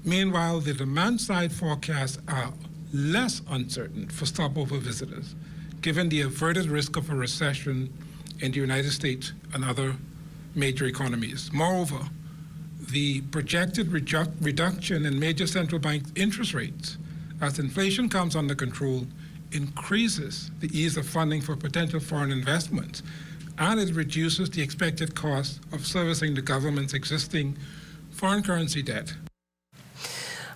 Meanwhile, the demand-side forecasts are less uncertain for stopover visitors, given the averted risk of a recession in the United States and other major economies. Moreover, the projected reduction in major central bank interest rates as inflation comes under control increases the ease of funding for potential foreign investments, and it reduces the expected cost of servicing the government's existing foreign currency debt.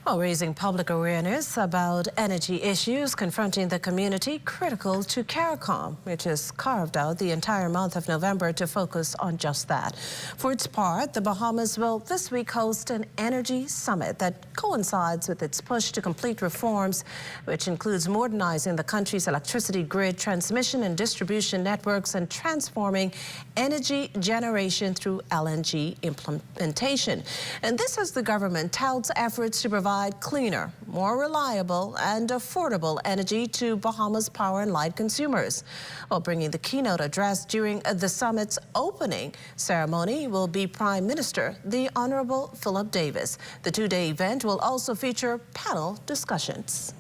While raising public awareness about energy issues confronting the community, critical to CARICOM, which has carved out the entire month of November to focus on just that. For its part, the Bahamas will this week host an energy summit that coincides with its push to complete reforms, which includes modernizing the country's electricity grid, transmission and distribution networks, and transforming energy generation through LNG implementation. And this as the government touts efforts to provide cleaner, more reliable and affordable energy to Bahamas Power and Light consumers. While bringing the keynote address during the summit's opening ceremony will be Prime Minister, the Honorable Philip Davis. The two-day event will also feature panel discussions.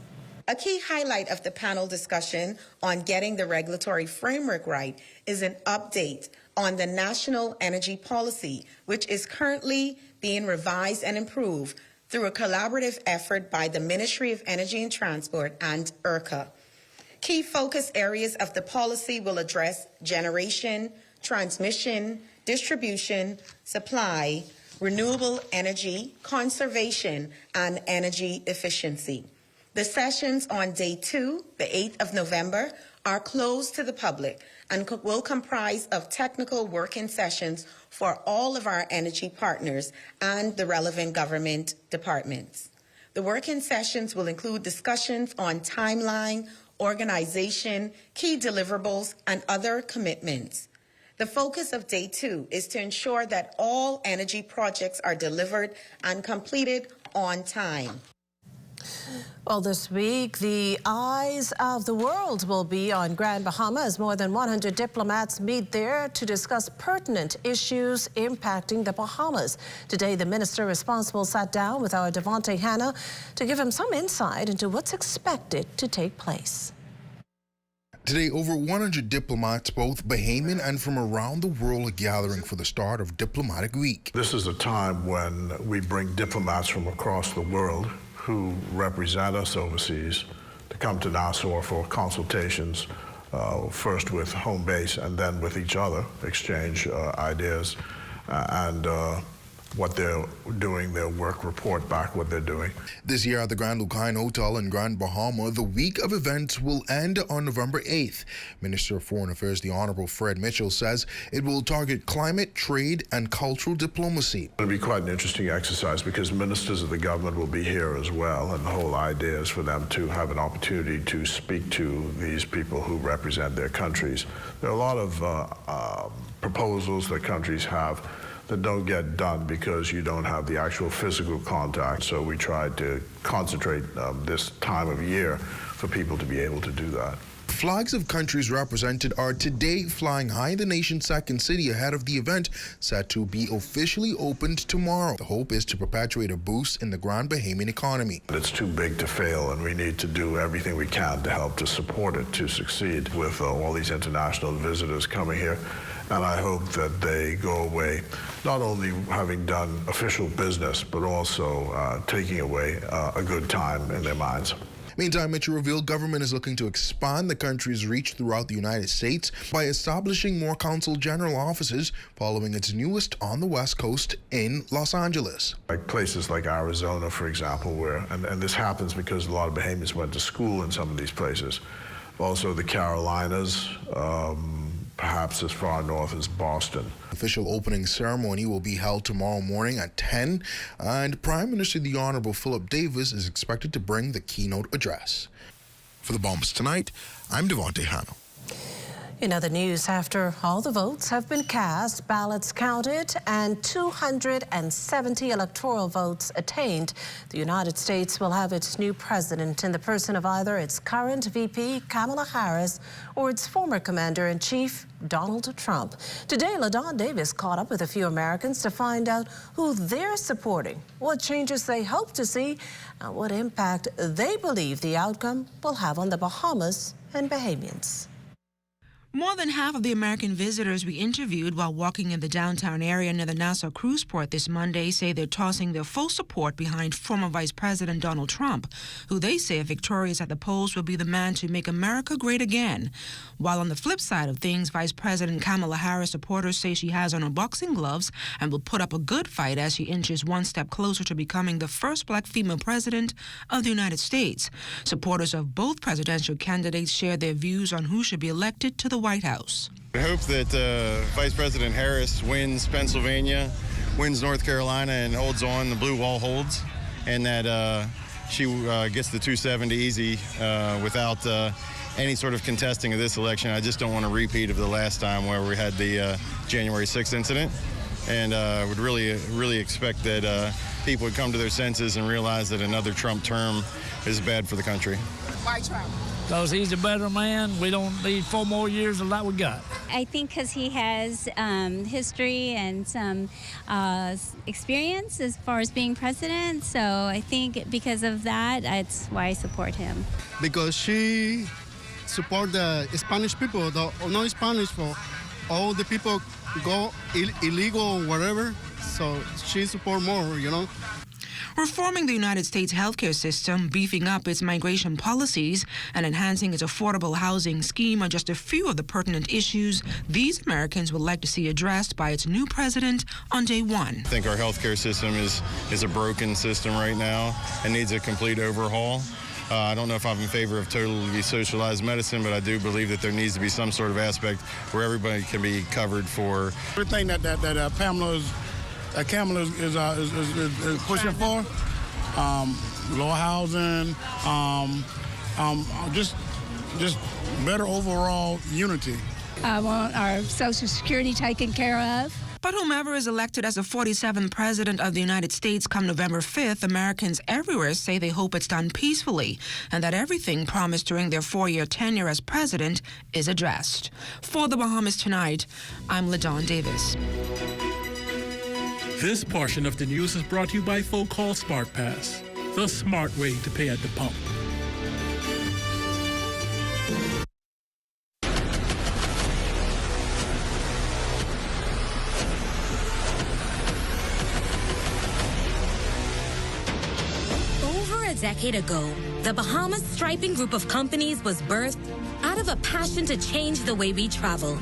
A key highlight of the panel discussion on getting the regulatory framework right is an update on the National Energy Policy, which is currently being revised and improved through a collaborative effort by the Ministry of Energy and Transport and ERCA. Key focus areas of the policy will address generation, transmission, distribution, supply, renewable energy, conservation, and energy efficiency. The sessions on day 2, the 8th of November, are closed to the public and will comprise of technical working sessions for all of our energy partners and the relevant government departments. The working sessions will include discussions on timeline, organization, key deliverables, and other commitments. The focus of Day 2 is to ensure that all energy projects are delivered and completed on time. Well, this week, the eyes of the world will be on Grand Bahama as more than 100 diplomats meet there to discuss pertinent issues impacting the Bahamas. Today, the minister responsible sat down with our Devontae Hanna to give him some insight into what's expected to take place. Today, over 100 diplomats, both Bahamian and from around the world, are gathering for the start of Diplomatic Week. This is a time when we bring diplomats from across the world who represent us overseas to come to Nassau for consultations, first with home base and then with each other, exchange ideas and what they're doing, their work, report back what they're doing. This year at the Grand Lucine Hotel in Grand Bahama, the week of events will end on November 8th. Minister of Foreign Affairs, the Honorable Fred Mitchell, says it will target climate, trade, and cultural diplomacy. It'll be quite an interesting exercise because ministers of the government will be here as well, and the whole idea is for them to have an opportunity to speak to these people who represent their countries. There are a lot of proposals that countries have that don't get done because you don't have the actual physical contact. So we tried to concentrate this time of year for people to be able to do that. Flags of countries represented are today flying high in the nation's second city ahead of the event set to be officially opened tomorrow. The hope is to perpetuate a boost in the Grand Bahamian economy. It's too big to fail, and we need to do everything we can to help to support it to succeed with all these international visitors coming here. And I hope that they go away not only having done official business, but also taking away a good time in their minds. Meantime, Mitchell revealed government is looking to expand the country's reach throughout the United States by establishing more consul general offices following its newest on the West Coast in Los Angeles. Like places like Arizona, for example, where, and this happens because a lot of Bahamians went to school in some of these places. Also the Carolinas, perhaps as far north as Boston. Official opening ceremony will be held tomorrow morning at 10, and Prime Minister the Honorable Philip Davis is expected to bring the keynote address. For the Bahamas Tonight, I'm Devontae Hanna. In other news, after all the votes have been cast, ballots counted, and 270 electoral votes attained, the United States will have its new president in the person of either its current VP, Kamala Harris, or its former commander-in-chief, Donald Trump. Today, LaDawn Davis caught up with a few Americans to find out who they're supporting, what changes they hope to see, and what impact they believe the outcome will have on the Bahamas and Bahamians. More than half of the American visitors we interviewed while walking in the downtown area near the Nassau Cruise Port this Monday say they're tossing their full support behind former Vice President Donald Trump, who they say, if victorious at the polls, will be the man to make America great again. While on the flip side of things, Vice President Kamala Harris supporters say she has on her boxing gloves and will put up a good fight as she inches one step closer to becoming the first black female president of the United States. Supporters of both presidential candidates share their views on who should be elected to the White House. I hope that Vice President Harris wins Pennsylvania, wins North Carolina, and holds on, the blue wall holds, and that she gets the 270 easy without any sort of contesting of this election. I just don't want a repeat of the last time where we had the January 6th incident, and would really expect that people would come to their senses and realize that another Trump term is bad for the country. Why Trump? Because he's a better man. We don't need 4 more years of that we got. I think because he has history and some experience as far as being president. So I think because of that, that's why I support him. Because she support the Spanish people, the non-Spanish for all the people go illegal or whatever. So she support more, you know. Reforming the United States healthcare system, beefing up its migration policies, and enhancing its affordable housing scheme are just a few of the pertinent issues these Americans would like to see addressed by its new president on day one. I think our healthcare system is a broken system right now and needs a complete overhaul. I don't know if I'm in favor of totally socialized medicine, but I do believe that there needs to be some sort of aspect where everybody can be covered for. Everything that Kamala is pushing for, low housing, just better overall unity. I want our Social Security taken care of. But whomever is elected as the 47th President of the United States come November 5th, Americans everywhere say they hope it's done peacefully and that everything promised during their 4-year tenure as president is addressed. For the Bahamas Tonight, I'm LaDawn Davis. This portion of the news is brought to you by Folk Call Smart Pass, the smart way to pay at the pump. A decade ago, the Bahamas Striping Group of companies was birthed out of a passion to change the way we travel.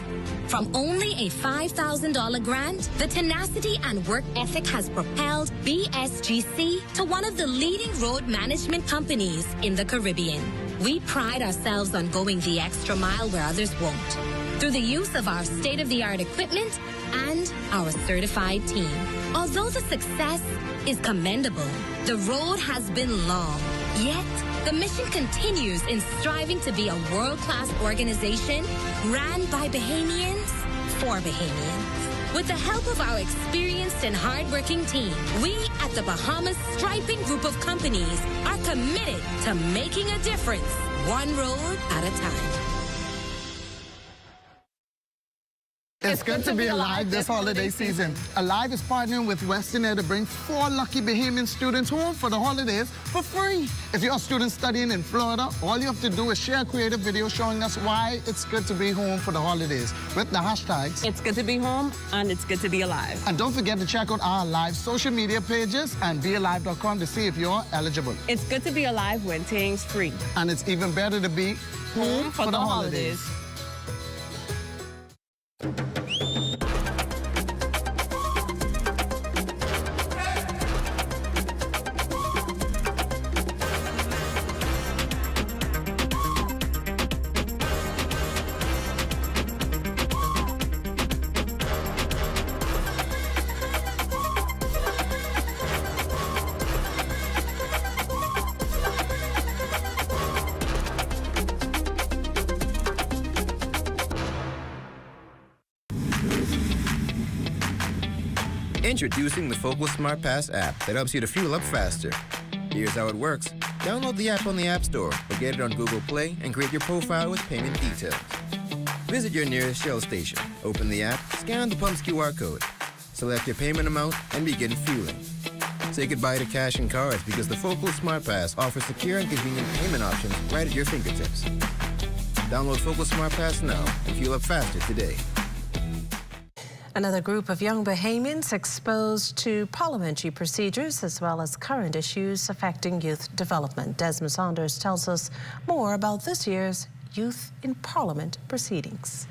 From only a $5,000 grant, the tenacity and work ethic has propelled BSGC to one of the leading road management companies in the Caribbean. We pride ourselves on going the extra mile where others won't, through the use of our state-of-the-art equipment and our certified team. Although the success is commendable, the road has been long. Yet, the mission continues in striving to be a world-class organization ran by Bahamians for Bahamians. With the help of our experienced and hardworking team, we at the Bahamas Striping Group of companies are committed to making a difference, one road at a time. It's good to be alive this holiday season. Alive is partnering with Western Air to bring 4 lucky Bahamian students home for the holidays for free. If you're a student studying in Florida, all you have to do is share a creative video showing us why it's good to be home for the holidays with the hashtags. It's good to be home and it's good to be alive. And don't forget to check out our live social media pages and bealive.com to see if you're eligible. It's good to be alive when things free. And it's even better to be home for the holidays. Introducing the Focal Smart Pass app that helps you to fuel up faster. Here's how it works. Download the app on the App Store or get it on Google Play and create your profile with payment details. Visit your nearest Shell station, open the app, scan the pump's QR code, select your payment amount, and begin fueling. Say goodbye to cash and cards because the Focal Smart Pass offers secure and convenient payment options right at your fingertips. Download Focal Smart Pass now and fuel up faster today. Another group of young Bahamians exposed to parliamentary procedures as well as current issues affecting youth development. Desmond Saunders tells us more about this year's Youth in Parliament proceedings.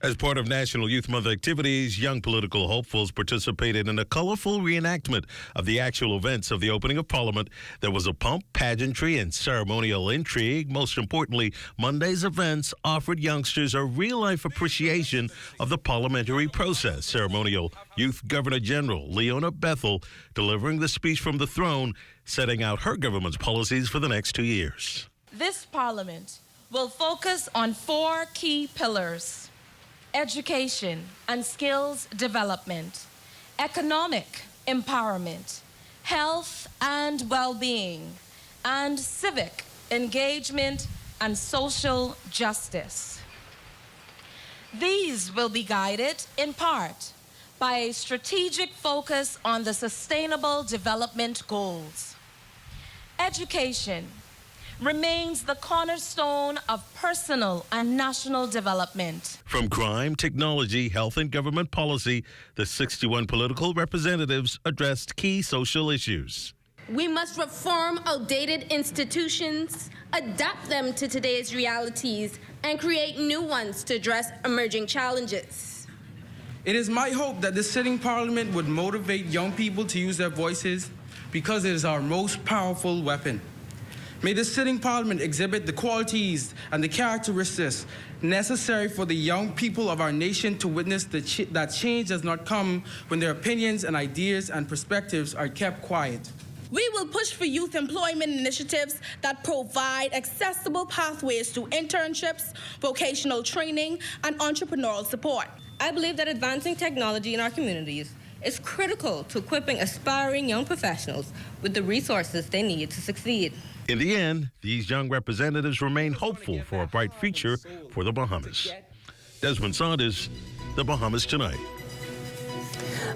As part of National Youth Month activities, young political hopefuls participated in a colorful reenactment of the actual events of the opening of Parliament. There was a pomp, pageantry, and ceremonial intrigue. Most importantly, Monday's events offered youngsters a real-life appreciation of the parliamentary process. Ceremonial Youth Governor General Leona Bethel delivering the speech from the throne, setting out her government's policies for the next 2 years. This Parliament will focus on 4 key pillars: education and skills development, economic empowerment, health and well-being, and civic engagement and social justice. These will be guided in part by a strategic focus on the Sustainable Development Goals. Education remains the cornerstone of personal and national development. From crime, technology, health, and government policy, the 61 political representatives addressed key social issues. We must reform outdated institutions, adapt them to today's realities, and create new ones to address emerging challenges. It is my hope that this sitting Parliament would motivate young people to use their voices because it is our most powerful weapon. May the sitting parliament exhibit the qualities and the characteristics necessary for the young people of our nation to witness that change does not come when their opinions and ideas and perspectives are kept quiet. We will push for youth employment initiatives that provide accessible pathways to internships, vocational training, and entrepreneurial support. I believe that advancing technology in our communities is critical to equipping aspiring young professionals with the resources they need to succeed. In the end, these young representatives remain hopeful for a bright future for the Bahamas. Desmond Saunders, The Bahamas Tonight.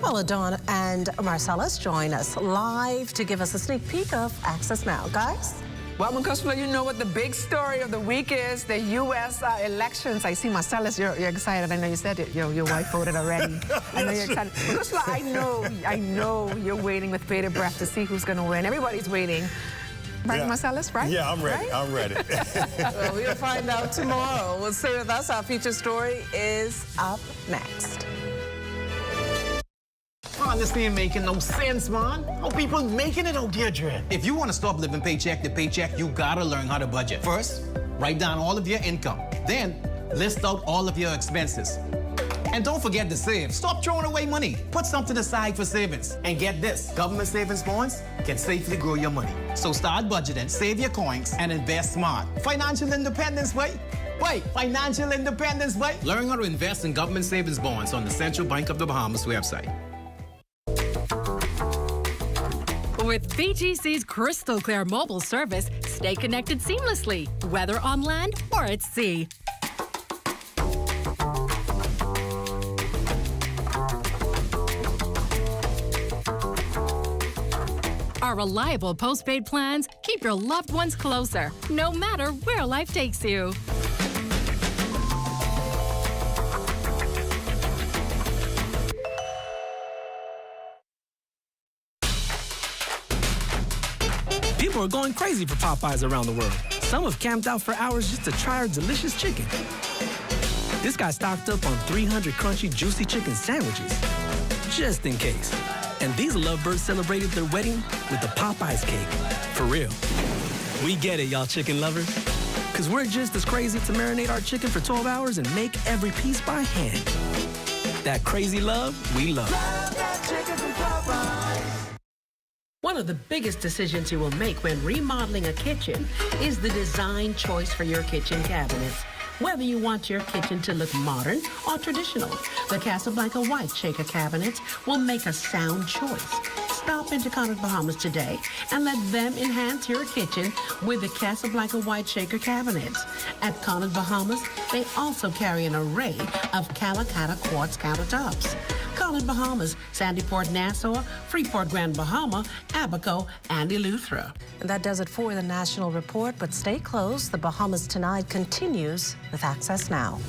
Well, Adon and Marcellus join us live to give us a sneak peek of Access Now. Guys? Well, Moncusula, you know what the big story of the week is, the U.S. elections. I see Marcellus, you're excited. I know you said it. Your wife voted already. I know you're excited. Moncusula, I know you're waiting with bated breath to see who's going to win. Everybody's waiting. Right, yeah. Marcellus, right? Yeah, I'm ready. Right? I'm ready. Well, we'll find out tomorrow. Well, stay with us. Our feature story is up next. Man, this ain't making no sense, man. How people making it out there, Dred? If you want to stop living paycheck to paycheck, you gotta learn how to budget. First, write down all of your income. Then, list out all of your expenses. And don't forget to save. Stop throwing away money. Put something aside for savings. And get this, government savings bonds can safely grow your money. So start budgeting, save your coins, and invest smart. Financial independence, wait. Financial independence, wait. Learn how to invest in government savings bonds on the Central Bank of the Bahamas website. With BGC's crystal clear mobile service, stay connected seamlessly, whether on land or at sea. Our reliable postpaid plans keep your loved ones closer, no matter where life takes you. People are going crazy for Popeyes around the world. Some have camped out for hours just to try our delicious chicken. This guy stocked up on 300 crunchy, juicy chicken sandwiches, just in case. And these lovebirds celebrated their wedding with the Popeyes cake. For real. We get it, y'all chicken lovers. Because we're just as crazy to marinate our chicken for 12 hours and make every piece by hand. That crazy love, we love. Love that chicken from Popeyes. One of the biggest decisions you will make when remodeling a kitchen is the design choice for your kitchen cabinets. Whether you want your kitchen to look modern or traditional, the Casablanca White Shaker cabinets will make a sound choice. Stop into Grand Bahamas today and let them enhance your kitchen with the Casablanca White Shaker cabinets. At Grand Bahamas, they also carry an array of Calacatta quartz countertops. Grand Bahamas, Sandyport, Nassau, Freeport, Grand Bahama, Abaco, and Eleuthera. And that does it for the National Report, but stay close. The Bahamas Tonight continues with Access Now.